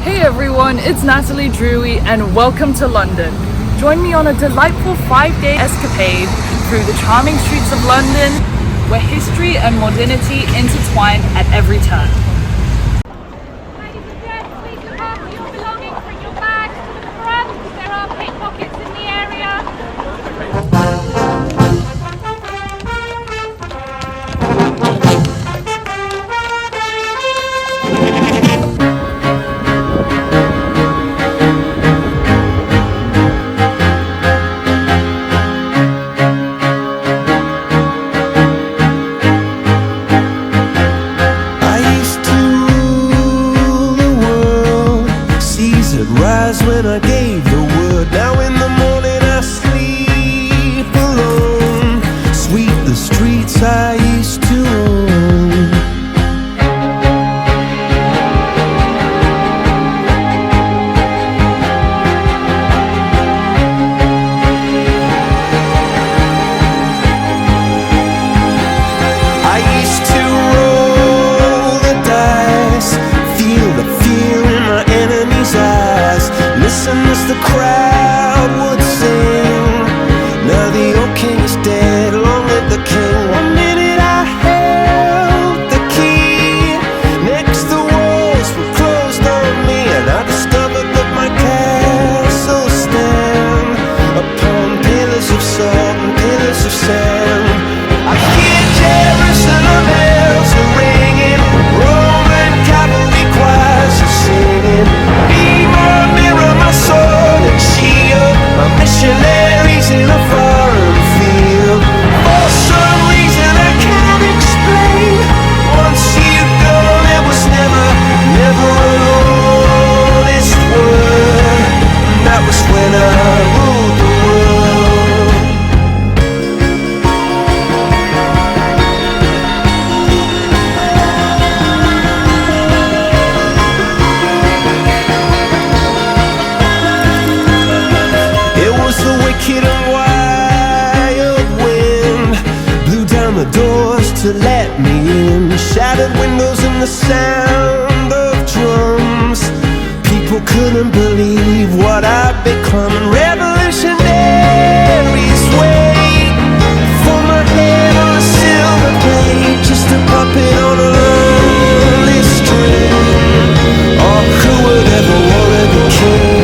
Hey everyone, it's Nataliedrewy and welcome to London. Join me on a delightful 5-day escapade through the charming streets of London, where history and modernity intertwine at every turn. Ladies and gents, please look after your belongings, bring your bags to the front, there are pickpockets in the area. When I gave the word, now in the morning I sleep alone. Sweep the streets I used to own. I used to roll the dice, feel the fear in my enemy's eyes. Listen as the crowd would sing. Now the old king is dead, long live the king. One minute I held the key, next the walls were closed on me, and I discovered that my castle stand upon pillars of salt and pillars of sand. I hear Jerusalem bells are ringing, Roman cavalry choirs are singing. Be my mirror, my sword and shield, my missionaries in a foreign field. For some reason I can't explain, once you've gone it was never, never an honest word. That was when I ruled the world. Wicked and wild wind blew down the doors to let me in. Shattered windows and the sound of drums. People couldn't believe what I'd become. Revolutionaries wait for my head on a silver plate, just a puppet on a lonely string. Oh, who would ever wanna be king?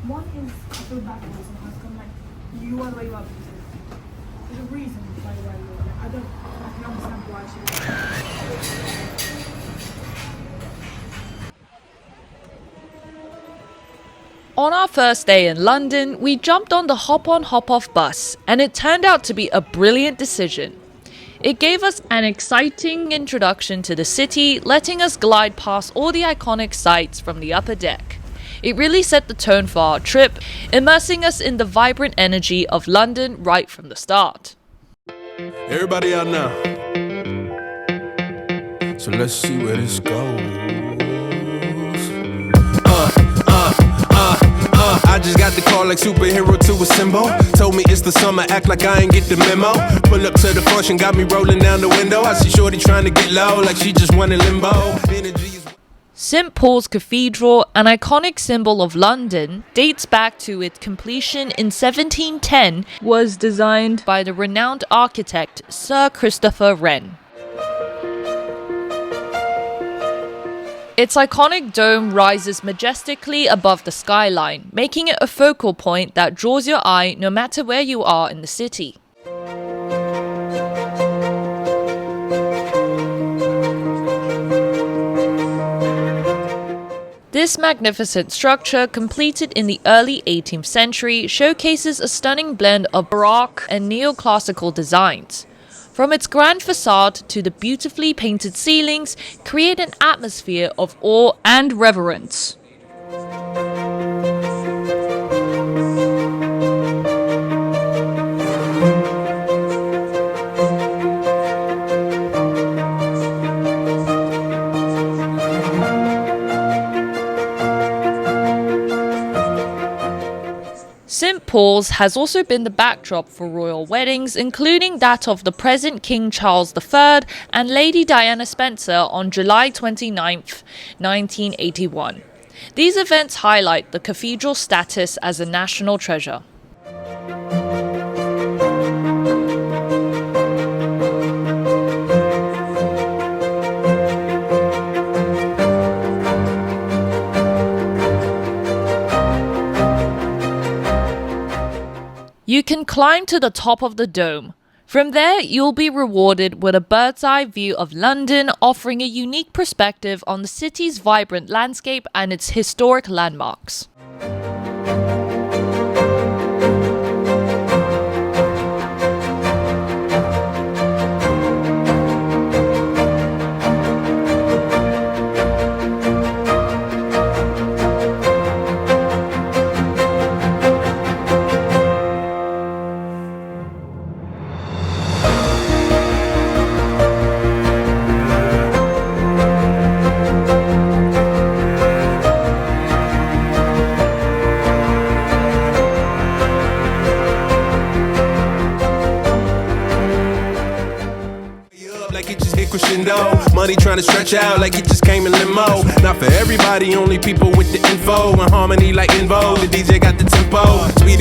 One is I feel bad for this and I'm like, you are the way you are. There's a reason why you are. I can understand why she. On our first day in London, we jumped on the hop-on hop-off bus, and it turned out to be a brilliant decision. It gave us an exciting introduction to the city, letting us glide past all the iconic sights from the upper deck. It really set the tone for our trip, immersing us in the vibrant energy of London right from the start. Everybody out now. So let's see where this goes. I just got the call like superhero to a symbol. Told me it's the summer, act like I ain't get the memo. Pull up to the function, got me rolling down the window. I see shorty trying to get low like she just won in limbo. Energy is St. Paul's Cathedral, an iconic symbol of London, dates back to its completion in 1710, was designed by the renowned architect Sir Christopher Wren. Its iconic dome rises majestically above the skyline, making it a focal point that draws your eye no matter where you are in the city. This magnificent structure, completed in the early 18th century, showcases a stunning blend of Baroque and neoclassical designs. From its grand facade to the beautifully painted ceilings, create an atmosphere of awe and reverence. St. Paul's has also been the backdrop for royal weddings, including that of the present King Charles III and Lady Diana Spencer on July 29, 1981. These events highlight the cathedral's status as a national treasure. You can climb to the top of the dome. From there, you'll be rewarded with a bird's-eye view of London, offering a unique perspective on the city's vibrant landscape and its historic landmarks. Like it just hit crescendo. Money trying to stretch out like it just came in limo. Not for everybody, only people with the info and harmony like Invo. The DJ got the tempo. Speed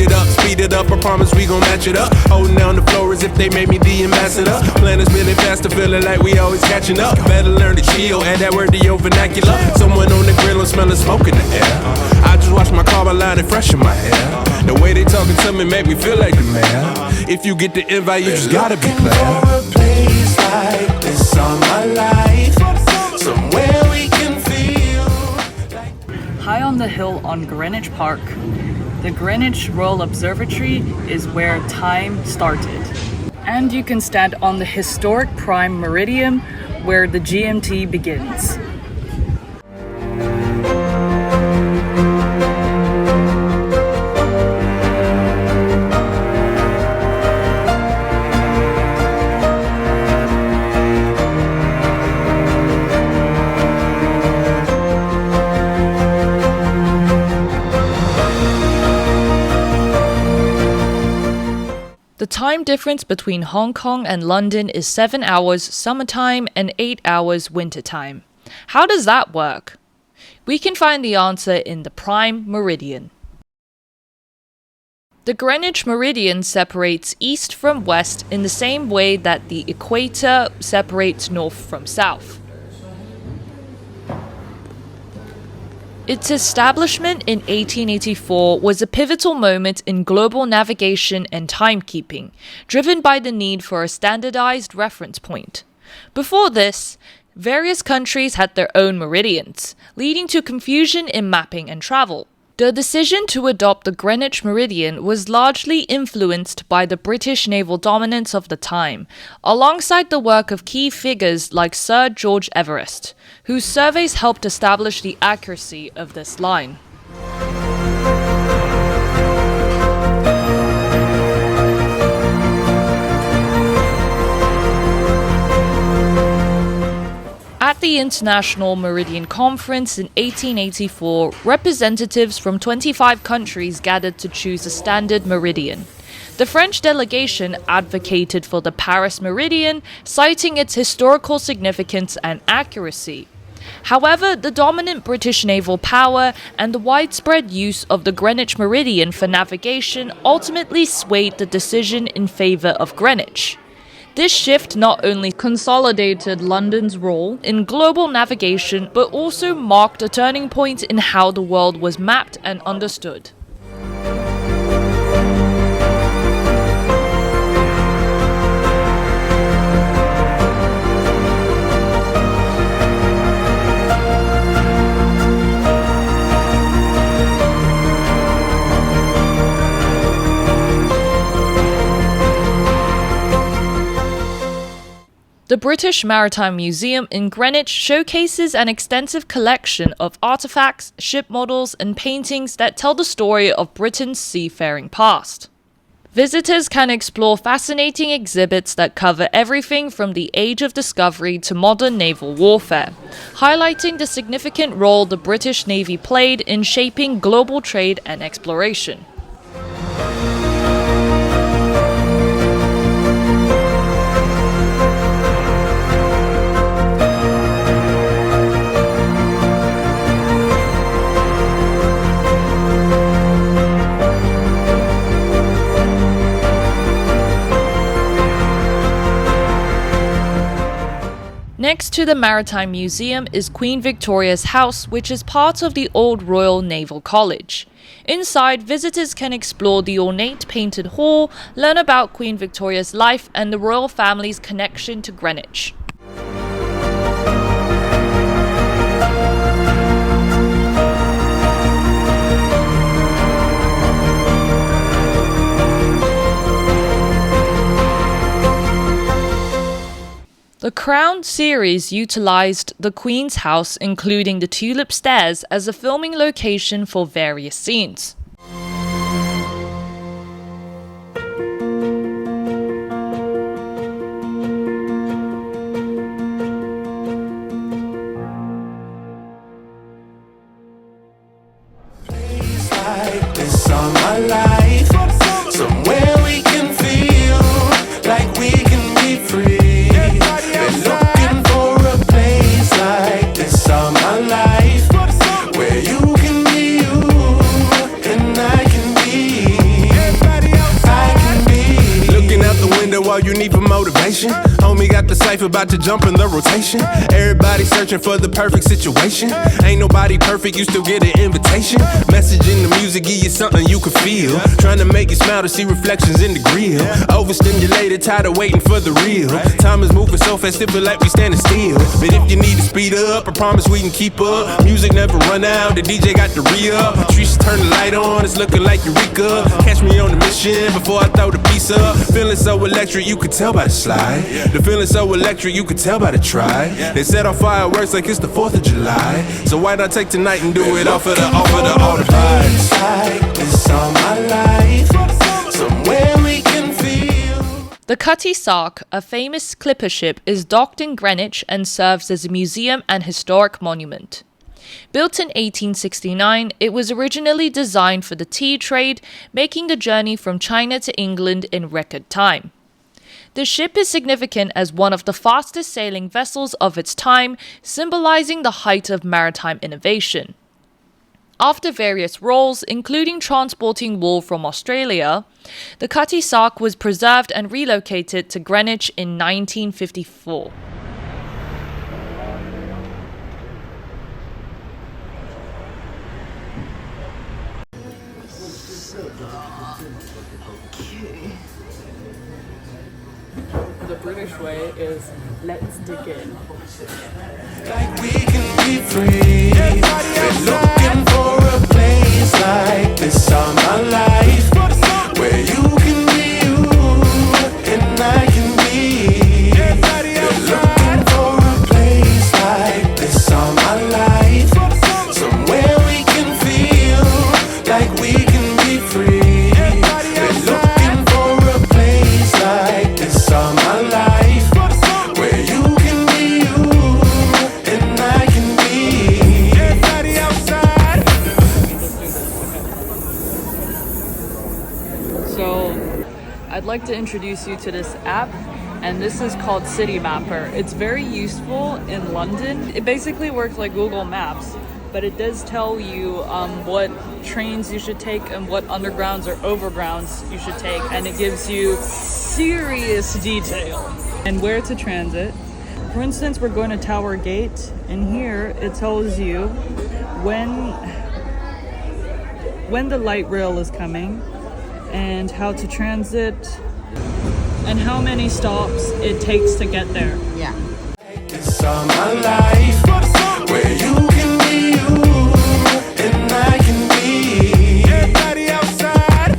it up. I promise we gon' match it up. Holding down the floor as if they made me the ambassador. Planning spinning faster, feeling like we always catching up. Better learn to chill, add that word to your vernacular. Someone on the grill and smelling smoke in the air. I just washed my car line and freshen my hair. The way they talking to me make me feel like the mayor. If you get the invite, you just gotta be clear. Like this all my life, somewhere we can feel like... High on the hill on Greenwich Park, the Greenwich Royal Observatory is where time started. And you can stand on the historic Prime Meridian where the GMT begins. The time difference between Hong Kong and London is 7 hours summertime and 8 hours wintertime. How does that work? We can find the answer in the Prime Meridian. The Greenwich Meridian separates east from west in the same way that the equator separates north from south. Its establishment in 1884 was a pivotal moment in global navigation and timekeeping, driven by the need for a standardized reference point. Before this, various countries had their own meridians, leading to confusion in mapping and travel. The decision to adopt the Greenwich Meridian was largely influenced by the British naval dominance of the time, alongside the work of key figures like Sir George Everest, whose surveys helped establish the accuracy of this line. At the International Meridian Conference in 1884, representatives from 25 countries gathered to choose a standard meridian. The French delegation advocated for the Paris Meridian, citing its historical significance and accuracy. However, the dominant British naval power and the widespread use of the Greenwich Meridian for navigation ultimately swayed the decision in favor of Greenwich. This shift not only consolidated London's role in global navigation, but also marked a turning point in how the world was mapped and understood. The British Maritime Museum in Greenwich showcases an extensive collection of artifacts, ship models, and paintings that tell the story of Britain's seafaring past. Visitors can explore fascinating exhibits that cover everything from the Age of Discovery to modern naval warfare, highlighting the significant role the British Navy played in shaping global trade and exploration. Next to the Maritime Museum is Queen Victoria's house, which is part of the Old Royal Naval College. Inside, visitors can explore the ornate painted hall, learn about Queen Victoria's life and the royal family's connection to Greenwich. The Crown series utilized the Queen's house, including the Tulip Stairs, as a filming location for various scenes. Days like this all my life, somewhere we can feel like we can be free. Been looking for a place like this all my life, where you can be you and I can be. Looking out the window, all you need for motivation. Homie got the cipher about to jump in the rotation. Everybody searching for the perfect situation. Ain't nobody perfect, you still get an invitation. Message in the music, give you something you can feel. Trying to make you smile to see reflections in the grill. Overstimulated, tired of waiting for the real. Time is moving so fast, it feel like we standing still. But if you need to speed up, I promise we can keep up. Music never run out, the DJ got the re-up. Patrice turn the light on, it's looking like Eureka. Catch me on the mission before I throw the piece up. Feeling so electric, you could tell by the slide. The feeling so electric, you could tell by the try. They set off fireworks like it's the 4th of July. So why not take tonight and do it all for the vibes? Like this all my life, somewhere we can feel. The Cutty Sark, a famous clipper ship, is docked in Greenwich and serves as a museum and historic monument. Built in 1869, it was originally designed for the tea trade, making the journey from China to England in record time. The ship is significant as one of the fastest sailing vessels of its time, symbolizing the height of maritime innovation. After various roles, including transporting wool from Australia, the Cutty Sark was preserved and relocated to Greenwich in 1954. The British way is let's dig in. Like we can be free. Been looking for a place like this all my life, where you can be you and I can be. Been looking for a place like this all my life, somewhere we can feel like we can be free. Been looking for a place like this all my life, where you can be you and I can be. Everybody outside. So, I'd like to introduce you to this app, and this is called City Mapper. It's very useful in London. It basically works like Google Maps, but it does tell you what trains you should take and what undergrounds or overgrounds you should take, and it gives you serious detail and where to transit. For instance, we're going to Tower Gate, and here it tells you when the light rail is coming and how to transit and how many stops it takes to get there. Yeah. It's all my life, where you can be you and I can be. Everybody outside.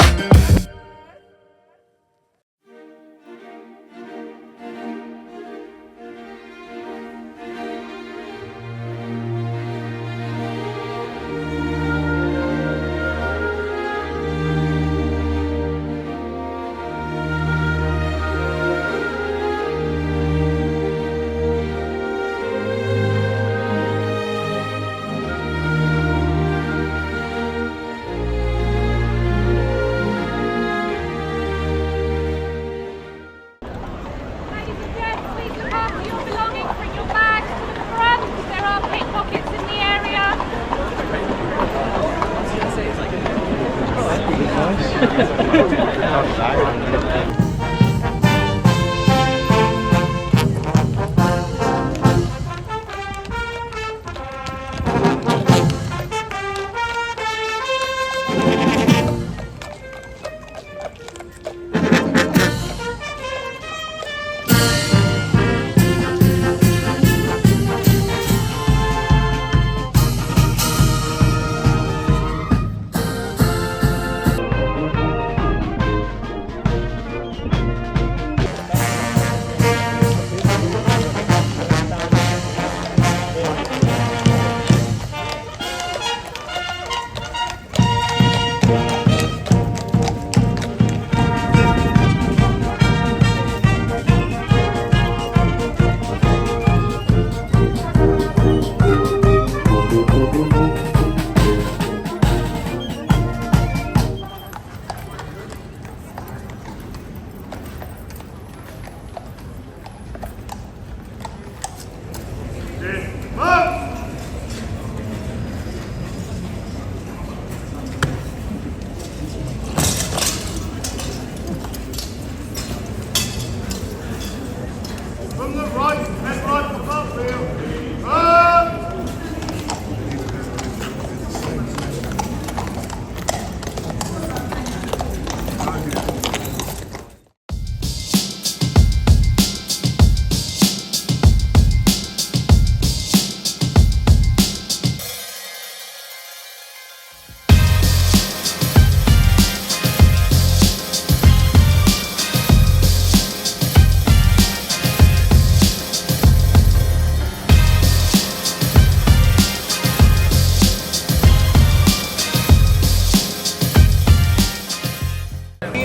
From the right, head right to front wheel.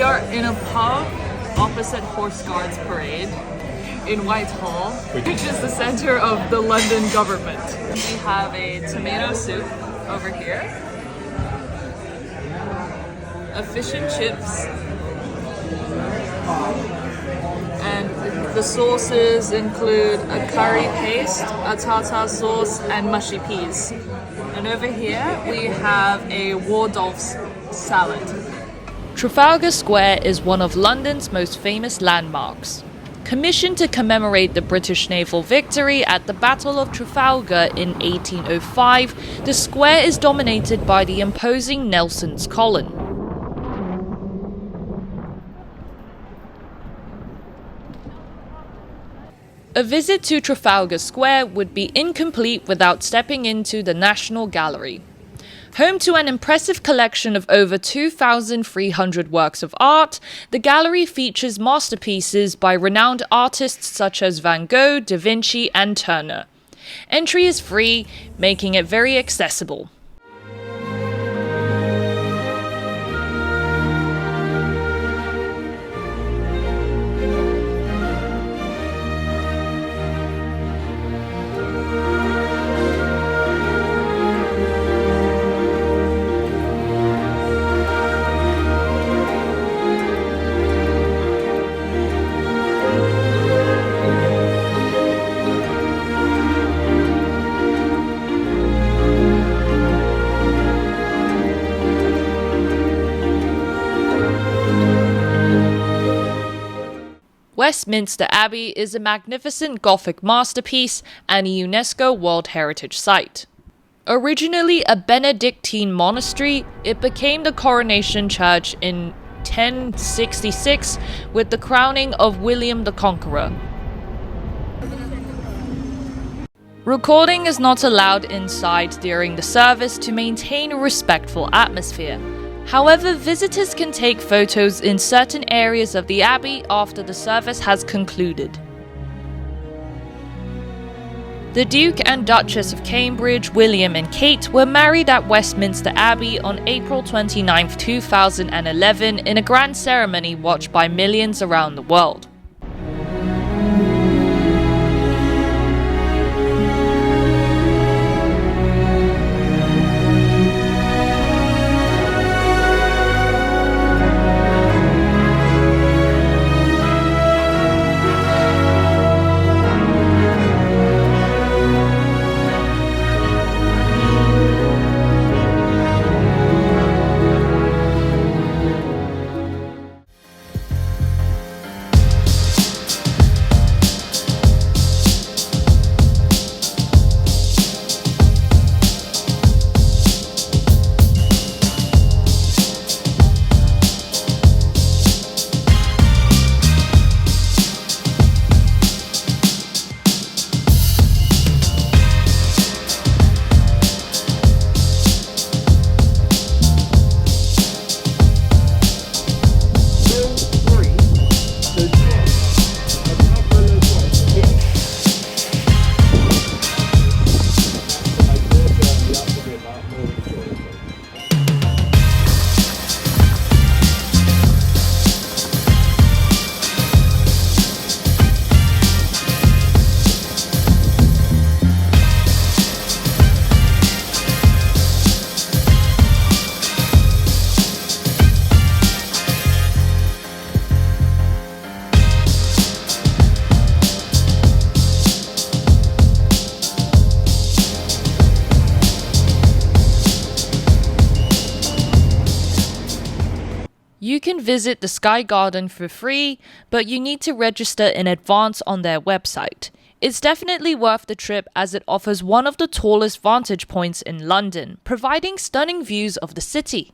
We are in a pub opposite Horse Guards Parade in Whitehall, which is the center of the London government. We have a tomato soup over here, a fish and chips, and the sauces include a curry paste, a tartar sauce, and mushy peas. And over here we have a Waldorf's salad. Trafalgar Square is one of London's most famous landmarks. Commissioned to commemorate the British naval victory at the Battle of Trafalgar in 1805, the square is dominated by the imposing Nelson's Column. A visit to Trafalgar Square would be incomplete without stepping into the National Gallery. Home to an impressive collection of over 2,300 works of art, the gallery features masterpieces by renowned artists such as Van Gogh, Da Vinci, and Turner. Entry is free, making it very accessible. Westminster Abbey is a magnificent Gothic masterpiece and a UNESCO World Heritage Site. Originally a Benedictine monastery, it became the coronation church in 1066 with the crowning of William the Conqueror. Recording is not allowed inside during the service to maintain a respectful atmosphere. However, visitors can take photos in certain areas of the Abbey after the service has concluded. The Duke and Duchess of Cambridge, William and Kate, were married at Westminster Abbey on April 29, 2011 in a grand ceremony watched by millions around the world. can visit the Sky Garden for free, but you need to register in advance on their website. It's definitely worth the trip as it offers one of the tallest vantage points in London, providing stunning views of the city.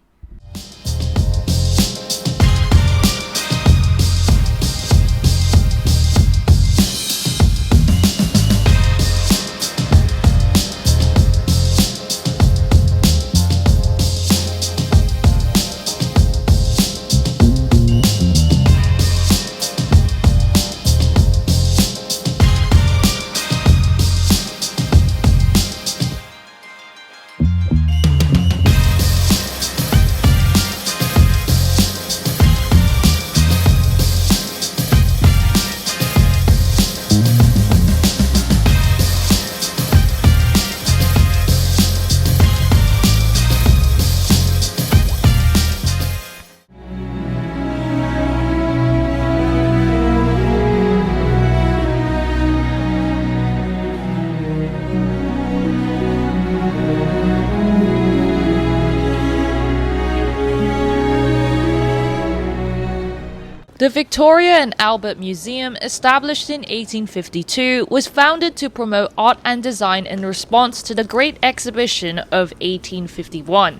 The Victoria and Albert Museum, established in 1852, was founded to promote art and design in response to the Great Exhibition of 1851.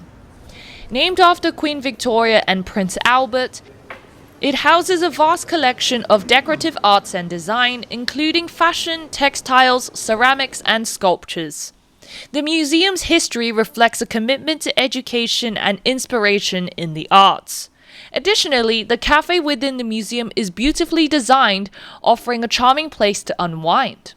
Named after Queen Victoria and Prince Albert, it houses a vast collection of decorative arts and design, including fashion, textiles, ceramics, and sculptures. The museum's history reflects a commitment to education and inspiration in the arts. Additionally, the cafe within the museum is beautifully designed, offering a charming place to unwind.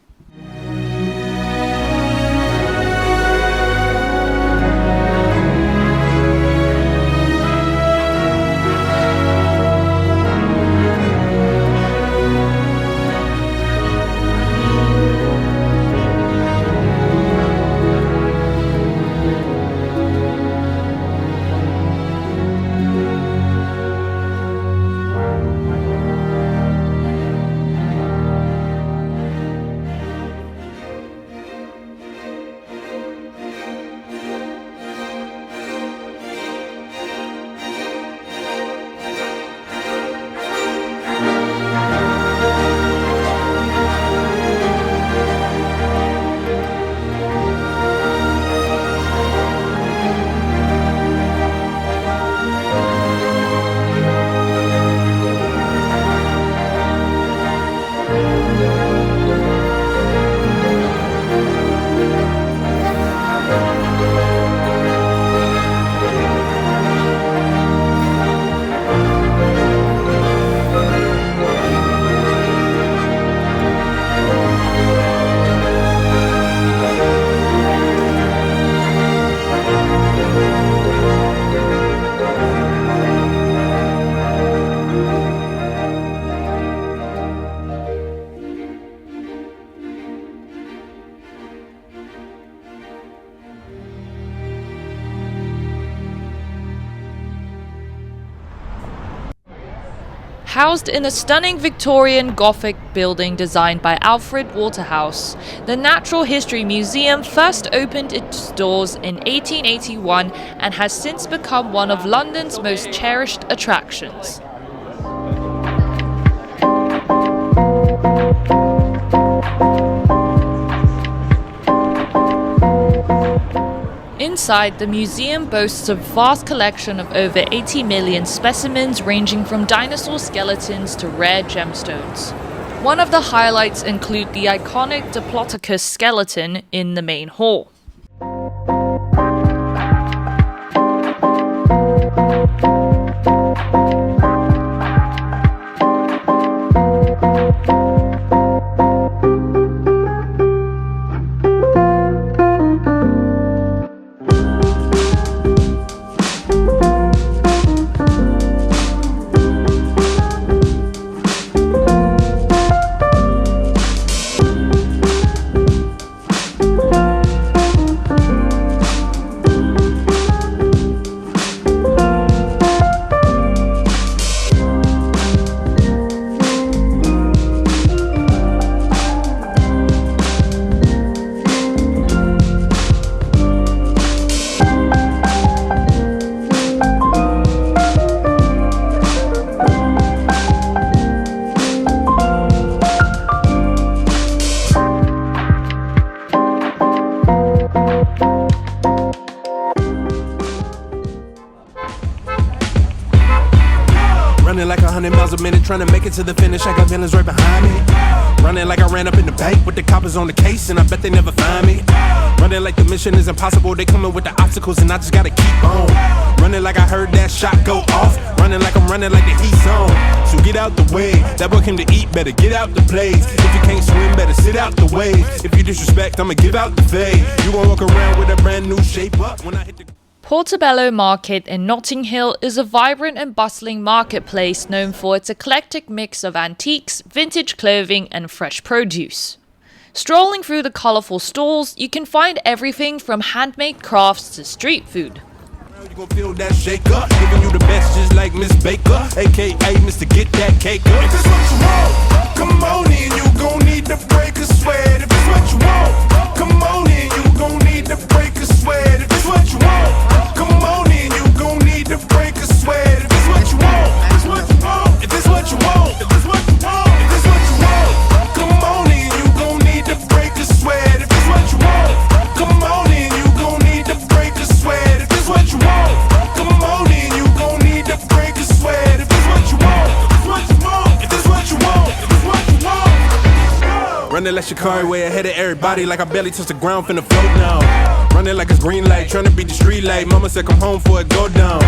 Housed in a stunning Victorian Gothic building designed by Alfred Waterhouse, the Natural History Museum first opened its doors in 1881 and has since become one of London's most cherished attractions. Inside, the museum boasts a vast collection of over 80 million specimens ranging from dinosaur skeletons to rare gemstones. One of the highlights include the iconic Diplodocus skeleton in the main hall. minute, trying to make it to the finish. I got villains right behind me. Running like I ran up in the bank with the coppers on the case, and I bet they never find me. Running like the mission is impossible, they coming with the obstacles, and I just gotta keep on. Running like I heard that shot go off. Running like I'm running like the heat's on. So get out the way, that boy came to eat, better get out the place. If you can't swim, better sit out the way. If you disrespect, I'ma give out the fade. You gon' walk around with a brand new shape up when I hit the... Portobello Market in Notting Hill is a vibrant and bustling marketplace known for its eclectic mix of antiques, vintage clothing, and fresh produce. Strolling through the colourful stalls, you can find everything from handmade crafts to street food. You gon' feel that shake up, giving you the best just like Miss Baker, aka Mr. Get That Cake Up. If it's what you want, come on in, you gon' need to break a sweat. If it's what you want, come on in, you gon' need to break a sweat. If it's what you want, come on in, you gon' need to break a sweat. If it's what you want, if it's what you want, if it's what you want, if it's what you want, if it's what you want, come on in, you gon' need to break a sweat. If it's what you want, come on in, you gon' need to break a sweat. If it's what you want, come on in, you gon' need to break a sweat. If it's what you want, if it's what you want, if it's what you want, if it's what you want. Running like Shikari way ahead of everybody, like I barely touched the ground, finna float now. Running like it's green light, trying to beat the street light. Mama said come home for it go down.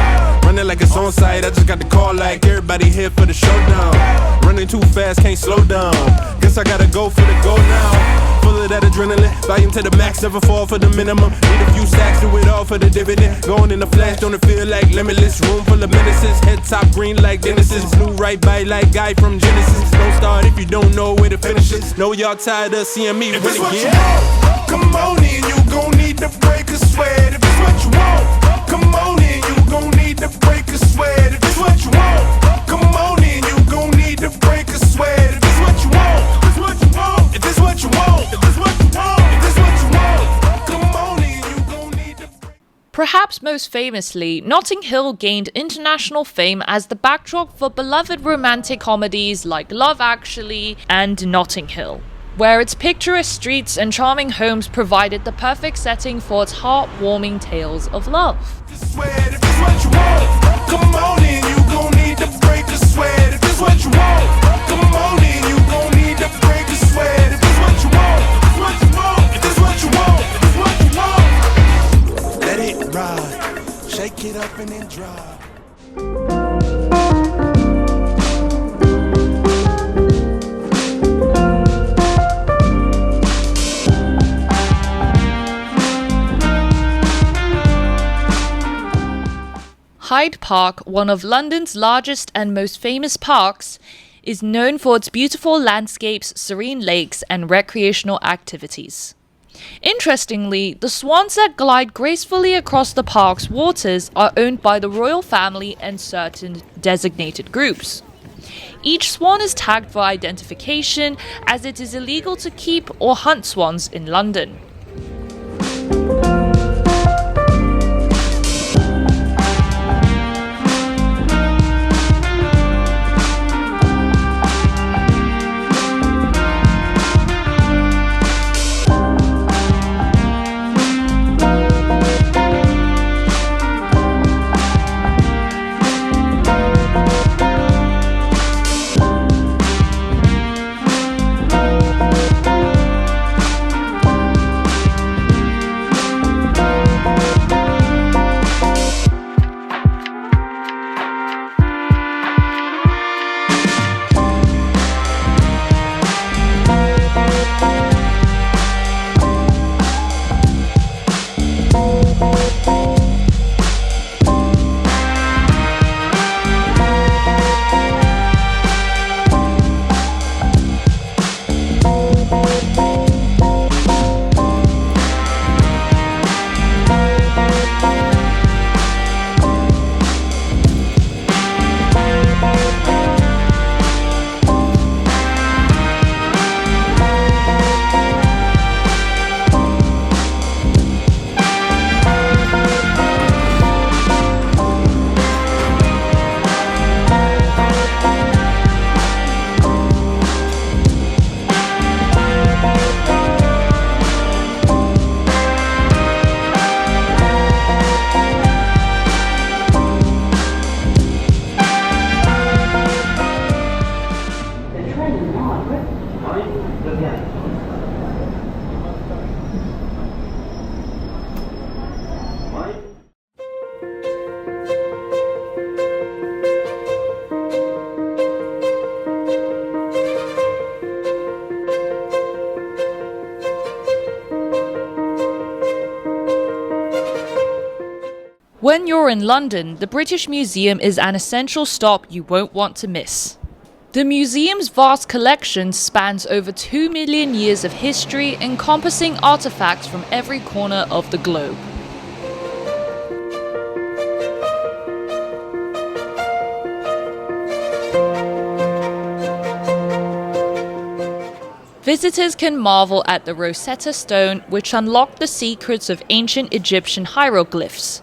Running like it's on site, I just got the call like everybody here for the showdown. Running too fast, can't slow down. Guess I gotta go for the goal now. Full of that adrenaline, volume to the max, never fall for the minimum. Need a few stacks, do it all for the dividend. Going in the flash, don't it feel like limitless? Room full of menaces, head top green like Dennis's. Blue right by like guy from Genesis. Don't start if you don't know where to finish it. Know y'all tired of seeing me win again. Come on in, you gon' need to break a sweat. If it's what you want, come on in, you gon' need to break a sweat. If it's what you want, come on in, you gon' need to break a sweat. If it's what you want, if it's what you want, if it's what you want, if it's what you want, if it's what you want, come on in, you gon' need to break. Perhaps most famously, Notting Hill gained international fame as the backdrop for beloved romantic comedies like Love Actually and Notting Hill, where its picturesque streets and charming homes provided the perfect setting for its heartwarming tales of love. If it's what you want, come on in, you gon' need to break a sweat. If it's what you want, come on in, you gon' need to break a sweat. If it's what you want, if it's what you want, if it's what you want, if it's what you want. Let it ride, shake it up and then drive. Hyde Park, one of London's largest and most famous parks, is known for its beautiful landscapes, serene lakes, and recreational activities. Interestingly, the swans that glide gracefully across the park's waters are owned by the royal family and certain designated groups. Each swan is tagged for identification, as it is illegal to keep or hunt swans in London. When you're in London, the British Museum is an essential stop you won't want to miss. The museum's vast collection spans over 2 million years of history, encompassing artifacts from every corner of the globe. Visitors can marvel at the Rosetta Stone, which unlocked the secrets of ancient Egyptian hieroglyphs.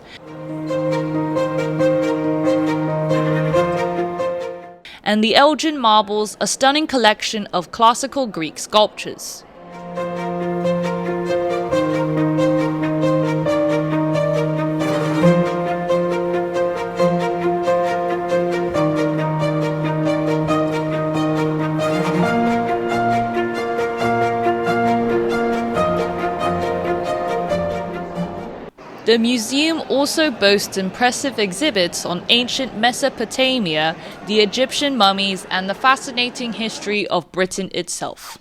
And the Elgin Marbles, a stunning collection of classical Greek sculptures. The museum also boasts impressive exhibits on ancient Mesopotamia, the Egyptian mummies, and the fascinating history of Britain itself.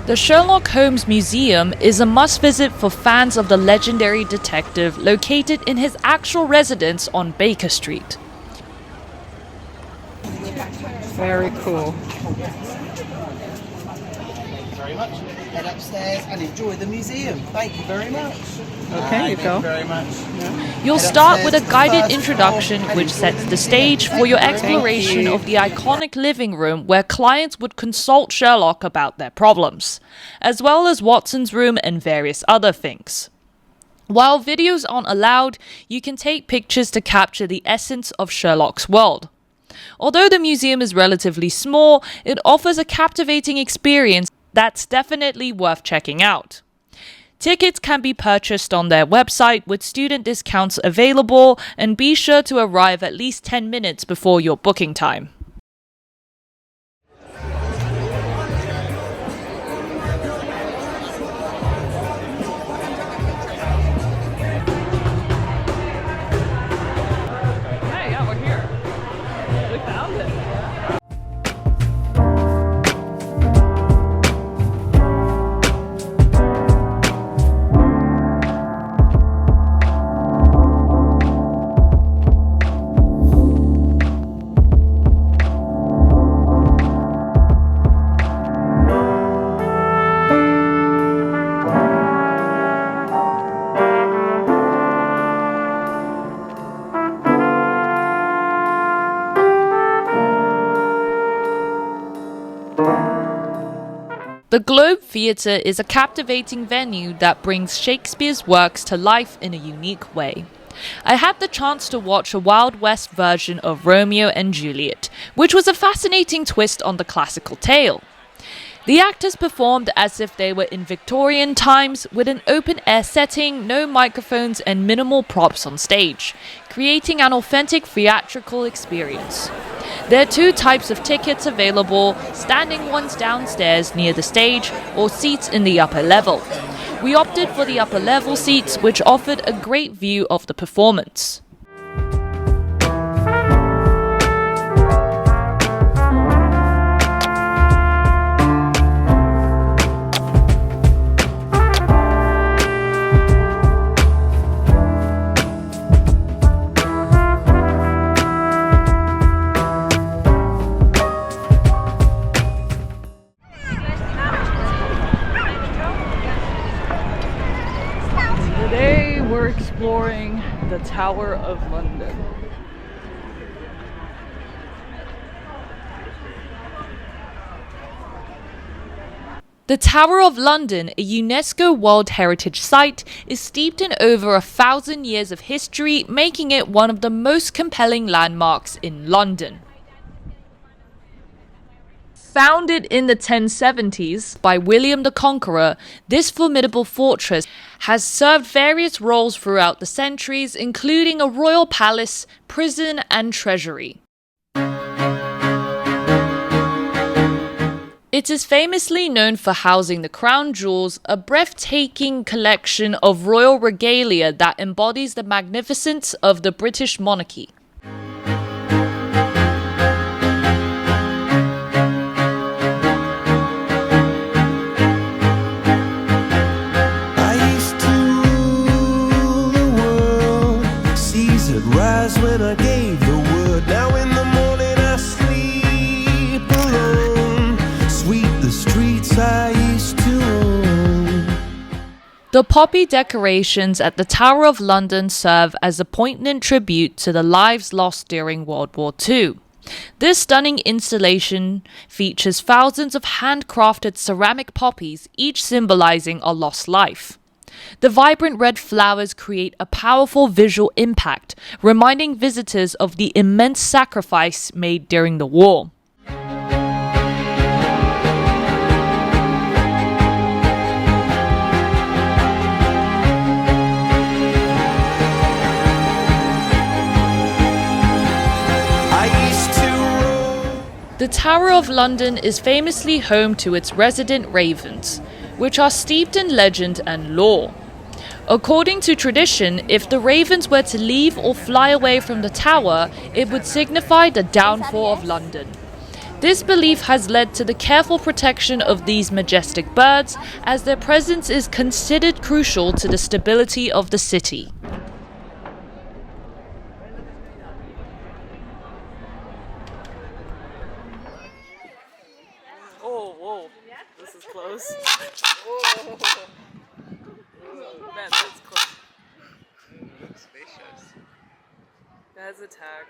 The Sherlock Holmes Museum is a must-visit for fans of the legendary detective, located in his actual residence on Baker Street. Very cool. Very much. Head upstairs and enjoy the museum. Thank you very much. Okay, you go. Very much. You'll start with a guided introduction which sets the stage for your exploration of the iconic living room where clients would consult Sherlock about their problems, as well as Watson's room and various other things. While videos aren't allowed, you can take pictures to capture the essence of Sherlock's world. Although the museum is relatively small, it offers a captivating experience that's definitely worth checking out. Tickets can be purchased on their website with student discounts available, and be sure to arrive at least 10 minutes before your booking time. Hey, yeah, we're here. We found it. The Globe Theatre is a captivating venue that brings Shakespeare's works to life in a unique way. I had the chance to watch a Wild West version of Romeo and Juliet, which was a fascinating twist on the classical tale. The actors performed as if they were in Victorian times, with an open-air setting, no microphones and minimal props on stage, creating an authentic theatrical experience. There are two types of tickets available, standing ones downstairs near the stage or seats in the upper level. We opted for the upper level seats, which offered a great view of the performance. Today we're exploring the Tower of London. The Tower of London, a UNESCO World Heritage Site, is steeped in over 1,000 years of history, making it one of the most compelling landmarks in London. Founded in the 1070s by William the Conqueror, this formidable fortress has served various roles throughout the centuries, including a royal palace, prison, and treasury. It is famously known for housing the crown jewels, a breathtaking collection of royal regalia that embodies the magnificence of the British monarchy. When I gave the word, now in the morning I sleep alone. Sweep the streets I used to own. The poppy decorations at the Tower of London serve as a poignant tribute to the lives lost during World War II. This stunning installation features thousands of handcrafted ceramic poppies, each symbolizing a lost life. The vibrant red flowers create a powerful visual impact, reminding visitors of the immense sacrifice made during the war. The Tower of London is famously home to its resident ravens, which are steeped in legend and lore. According to tradition, if the ravens were to leave or fly away from the tower, it would signify the downfall of London. This belief has led to the careful protection of these majestic birds, as their presence is considered crucial to the stability of the city. Oh, whoa. This is close. Man, that's close. Looks spacious. That has a tag.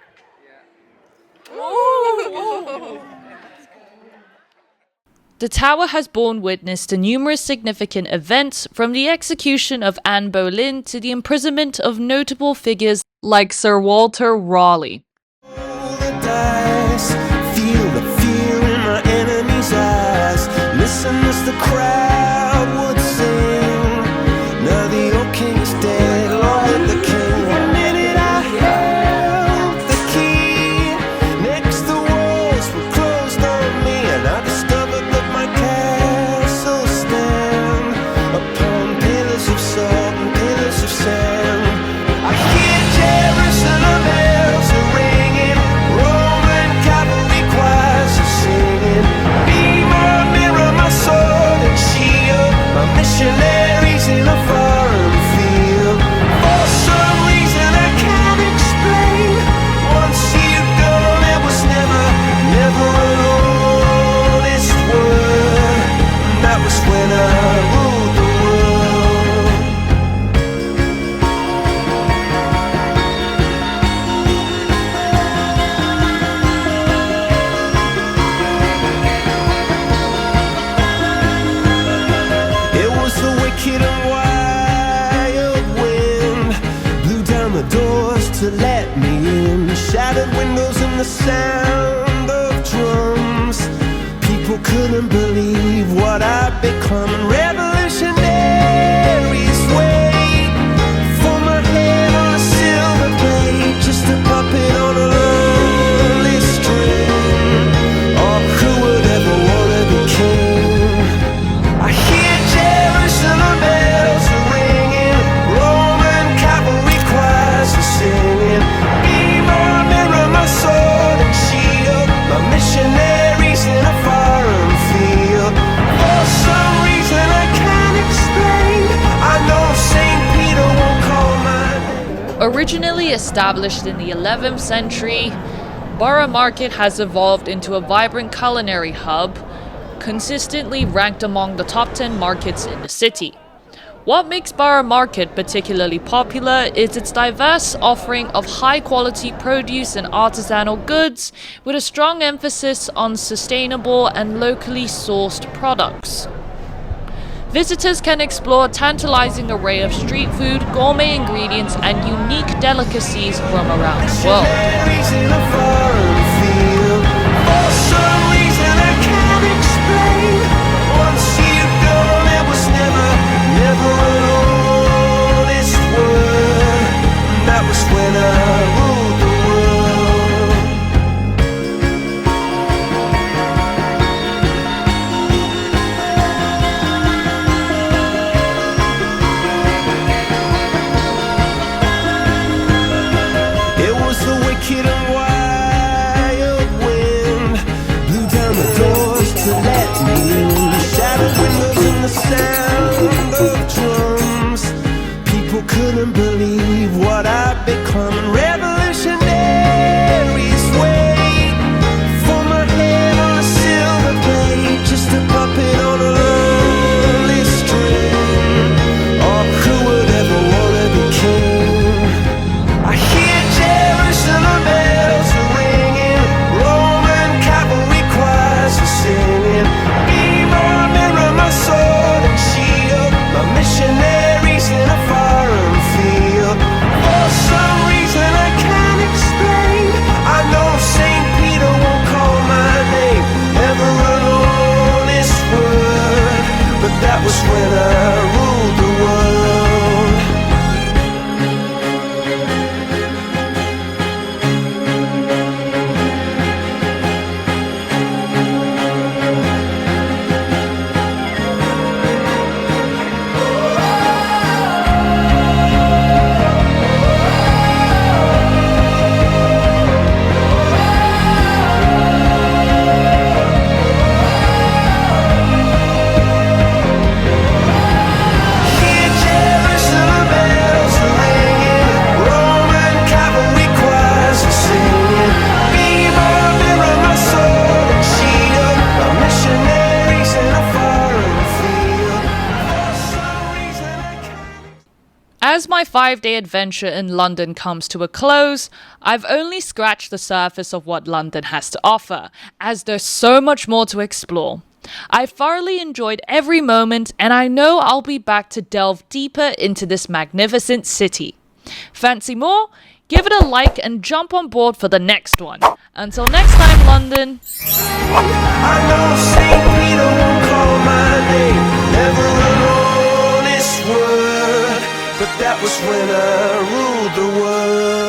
The tower has borne witness to numerous significant events, from the execution of Anne Boleyn to the imprisonment of notable figures like Sir Walter Raleigh. Roll the dice, feel the fear in my enemy's eyes. Listen as the crowd would sing. Now the old king is dead, long live the king. One minute I held the key, next the walls were closed on me, and I discovered that my castle stand upon pillars of salt and pillars of sand. I hear Jerusalem bells are ringing, Roman cavalry choirs are singing. Be my mirror, my sword and shield, my missionaries in a foreign field. For some reason I can't explain, once you've gone there was never an honest word. And that was when I ruled the world. It was the wicked and wild wind, blew down the doors to let me in, shattered windows and the sound of drums. People couldn't believe what I'd become, and revolutionaries wait for my head on a silver plate, just a puppet on a lonely string. Oh, who would ever wanna be king? I hear Jerusalem bells are ringing, Roman cavalry choirs are singing. Be my mirror, my sword and shield, my missionaries in a foreign field. For some reason I can't explain, I know St. Peter won't call my name. Originally established in the 11th century, Borough Market has evolved into a vibrant culinary hub, consistently ranked among the top 10 markets in the city. What makes Borough Market particularly popular is its diverse offering of high-quality produce and artisanal goods, with a strong emphasis on sustainable and locally sourced products. Visitors can explore a tantalizing array of street food, gourmet ingredients, and unique delicacies from around the world. Missionaries in a foreign field. For some reason I can't explain, once you've gone there was never an honest word. And that was when I ruled the world. It was the wicked and wild wind, blew down the doors to let me in, shattered windows and the sound of drums. People couldn't believe what I'd become, and revolutionaries wait for my head on a silver plate, just a puppet on a lonely string. Oh, who would ever wanna be king? I hear Jerusalem bells are ringing, Roman cavalry choirs are singing. Be my mirror, my sword and shield, my missionaries in a foreign field. For some my 5-day adventure in London comes to a close, I've only scratched the surface of what London has to offer, as there's so much more to explore. I thoroughly enjoyed every moment, and I know I'll be back to delve deeper into this magnificent city. Fancy more? Give it a like and jump on board for the next one. Until next time, London. I know St. Peter won't call my name, never an honest word, but that was when I ruled the world.